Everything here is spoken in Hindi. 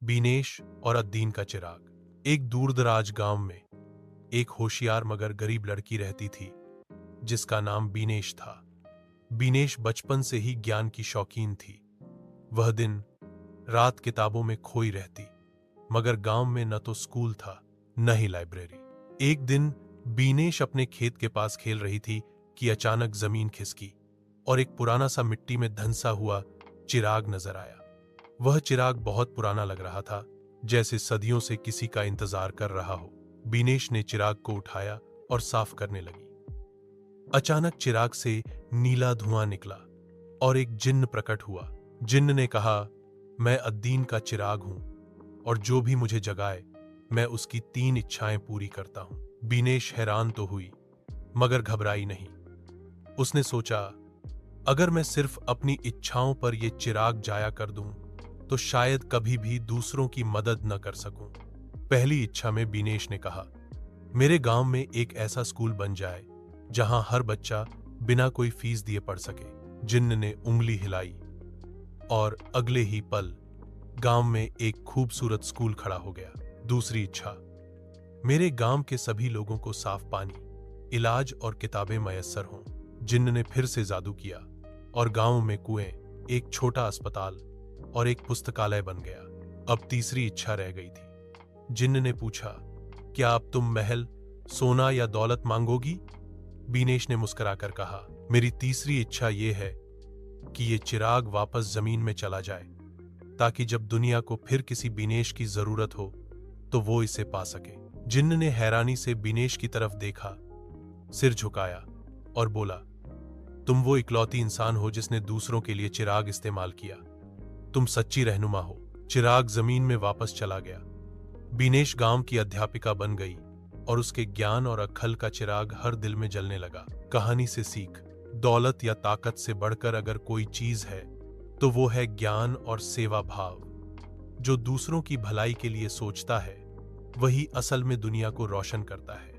बीनेश और अद्दीन का चिराग। एक दूरदराज गांव में एक होशियार मगर गरीब लड़की रहती थी जिसका नाम बीनेश था। बीनेश बचपन से ही ज्ञान की शौकीन थी। वह दिन रात किताबों में खोई रहती, मगर गांव में न तो स्कूल था न ही लाइब्रेरी। एक दिन बीनेश अपने खेत के पास खेल रही थी कि अचानक जमीन खिसकी और एक पुराना सा मिट्टी में धंसा हुआ चिराग नजर आया। वह चिराग बहुत पुराना लग रहा था, जैसे सदियों से किसी का इंतजार कर रहा हो। बीनेश ने चिराग को उठाया और साफ करने लगी। अचानक चिराग से नीला धुआं निकला और एक जिन्न प्रकट हुआ। जिन्न ने कहा, मैं अद्दीन का चिराग हूं और जो भी मुझे जगाए मैं उसकी 3 इच्छाएं पूरी करता हूं। बीनेश हैरान तो हुई मगर घबराई नहीं। उसने सोचा, अगर मैं सिर्फ अपनी इच्छाओं पर यह चिराग जाया कर दूं तो शायद कभी भी दूसरों की मदद न कर सकूं। पहली इच्छा में बीनेश ने कहा, मेरे गांव में एक ऐसा स्कूल बन जाए जहां हर बच्चा बिना कोई फीस दिए पढ़ सके। जिन्न ने उंगली हिलाई और अगले ही पल गांव में एक खूबसूरत स्कूल खड़ा हो गया। दूसरी इच्छा, मेरे गांव के सभी लोगों को साफ पानी, इलाज और किताबें मयस्सर हों। जिन्न ने फिर से जादू किया और गांव में कुएं, एक छोटा अस्पताल और एक पुस्तकालय बन गया। अब तीसरी इच्छा रह गई थी। जिन्न ने पूछा, क्या अब तुम महल, सोना या दौलत मांगोगी? बीनेश ने मुस्कुराकर कहा, मेरी तीसरी इच्छा यह है कि ये चिराग वापस जमीन में चला जाए ताकि जब दुनिया को फिर किसी बीनेश की जरूरत हो तो वो इसे पा सके। जिन्न ने हैरानी से बीनेश की तरफ देखा, सिर झुकाया और बोला, तुम वो इकलौती इंसान हो जिसने दूसरों के लिए चिराग इस्तेमाल किया। तुम सच्ची रहनुमा हो। चिराग जमीन में वापस चला गया। बीनेश गांव की अध्यापिका बन गई और उसके ज्ञान और अक्ल का चिराग हर दिल में जलने लगा। कहानी से सीख, दौलत या ताकत से बढ़कर अगर कोई चीज है तो वो है ज्ञान और सेवा भाव। जो दूसरों की भलाई के लिए सोचता है वही असल में दुनिया को रोशन करता है।